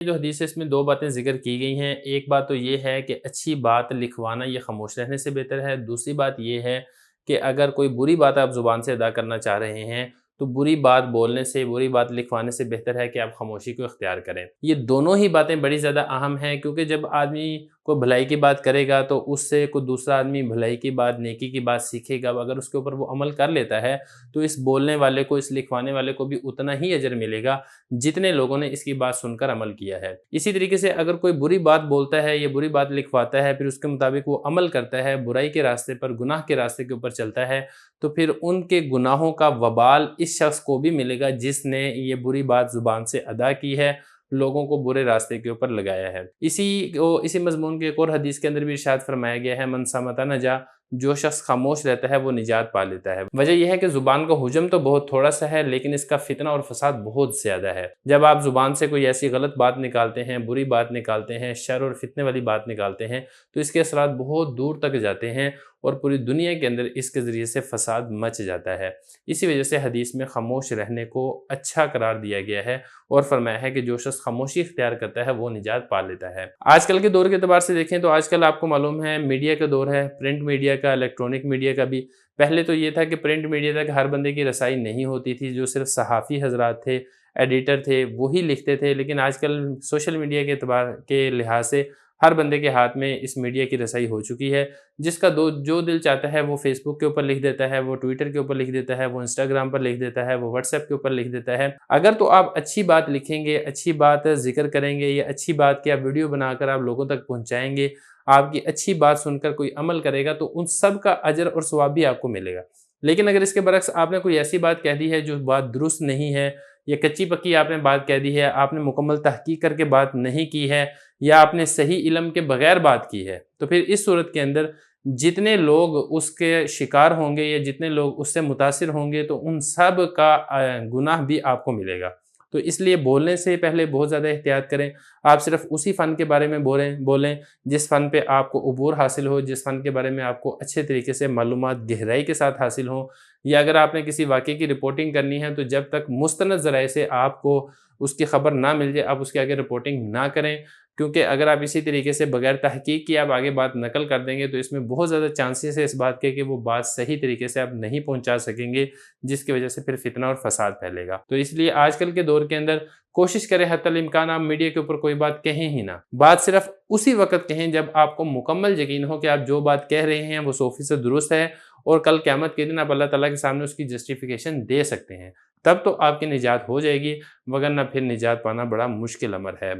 जो हदीस है इसमें दो बातें ज़िक्र की गई हैं। एक बात तो ये है कि अच्छी बात लिखवाना ये खामोश रहने से बेहतर है। दूसरी बात ये है कि अगर कोई बुरी बात आप ज़ुबान से अदा करना चाह रहे हैं, तो बुरी बात बोलने से, बुरी बात लिखवाने से बेहतर है कि आप खामोशी को इख्तियार करें। ये दोनों ही बातें बड़ी ज़्यादा अहम हैं, क्योंकि जब आदमी कोई भलाई की बात करेगा तो उससे कोई दूसरा आदमी भलाई की बात, नेकी की बात सीखेगा। अगर उसके ऊपर वो अमल कर लेता है, तो इस बोलने वाले को, इस लिखवाने वाले को भी उतना ही अजर मिलेगा जितने लोगों ने इसकी बात सुनकर अमल किया है। इसी तरीके से अगर कोई बुरी बात बोलता है या बुरी बात लिखवाता है, फिर उसके मुताबिक वो अमल करता है, बुराई के रास्ते पर, गुनाह के रास्ते के ऊपर चलता है, तो फिर उनके गुनाहों का वबाल इस शख्स को भी मिलेगा जिसने ये बुरी बात ज़ुबान से अदा की है, लोगों को बुरे रास्ते के ऊपर लगाया है। इसी मज़मून के एक और हदीस के अंदर भी इरशाद फरमाया गया है, मन समता नजा, जो शख्स खामोश रहता है वो निजात पा लेता है। वजह यह है कि ज़ुबान का हुजम तो बहुत थोड़ा सा है, लेकिन इसका फितना और फसाद बहुत ज़्यादा है। जब आप ज़ुबान से कोई ऐसी गलत बात निकालते हैं, बुरी बात निकालते हैं, शर और फितने वाली बात निकालते हैं, तो इसके असरात बहुत दूर तक जाते हैं और पूरी दुनिया के अंदर इसके ज़रिए से फसाद मच जाता है। इसी वजह से हदीस में खामोश रहने को अच्छा करार दिया गया है और फरमाया है कि जो शख्स खामोशी इख्तियार करता है वो निजात पा लेता है। आजकल के दौर के एतबार से देखें तो आजकल आपको मालूम है मीडिया का दौर है, प्रिंट मीडिया का, इलेक्ट्रॉनिक मीडिया का भी। पहले तो ये था कि प्रिंट मीडिया तक हर बंदे की रसाई नहीं होती थी, जो सिर्फ सहाफ़ी हज़रात थे, एडिटर थे, वही लिखते थे। लेकिन आजकल सोशल मीडिया के एतबार के लिहाज से हर बंदे के हाथ में इस मीडिया की रसाई हो चुकी है। जिसका जो दिल चाहता है वो फेसबुक के ऊपर लिख देता है, वो ट्विटर के ऊपर लिख देता है, वो इंस्टाग्राम पर लिख देता है, वो व्हाट्सएप के ऊपर लिख देता है। अगर तो आप अच्छी बात लिखेंगे, अच्छी बात ज़िक्र करेंगे या अच्छी बात की आप वीडियो बनाकर आप लोगों तक पहुँचाएँगे, आपकी अच्छी बात सुनकर कोई अमल करेगा, तो उन सब का अजर और सवाब भी आपको मिलेगा। लेकिन अगर इसके बरक्स आपने कोई ऐसी बात कह दी है जो बात दुरुस्त नहीं है, या कच्ची पक्की आपने बात कह दी है, आपने मुकम्मल तहकीक करके बात नहीं की है, या आपने सही इल्म के बगैर बात की है, तो फिर इस सूरत के अंदर जितने लोग उसके शिकार होंगे या जितने लोग उससे मुतासिर होंगे, तो उन सब का गुनाह भी आपको मिलेगा। तो इसलिए बोलने से पहले बहुत ज़्यादा एहतियात करें। आप सिर्फ़ उसी फ़न के बारे में बोलें जिस फ़न पे आपको उबूर हासिल हो, जिस फ़न के बारे में आपको अच्छे तरीके से मालूमात गहराई के साथ हासिल हों। या अगर आपने किसी वाक़ये की रिपोर्टिंग करनी है, तो जब तक मुस्तनद ज़राए से आपको उसकी खबर ना मिल जाए, आप उसके आगे रिपोर्टिंग ना करें। क्योंकि अगर आप इसी तरीके से बगैर तहकीक की आप आगे बात नकल कर देंगे, तो इसमें बहुत ज़्यादा चांसेस है इस बात के कि वो बात सही तरीके से आप नहीं पहुंचा सकेंगे, जिसकी वजह से फिर फितना और फसाद फैलेगा। तो इसलिए आजकल के दौर के अंदर कोशिश करें हत्तल इम्कान आप मीडिया के ऊपर कोई बात कहें ही ना। बात सिर्फ उसी वक्त कहें जब आपको मुकम्मल यकीन हो कि आप जो बात कह रहे हैं वो 100% दुरुस्त है और कल क़यामत के दिन आप अल्लाह ताला के सामने उसकी जस्टिफिकेशन दे सकते हैं। तब तो आपकी निजात हो जाएगी, वगरना फिर निजात पाना बड़ा मुश्किल अमर है।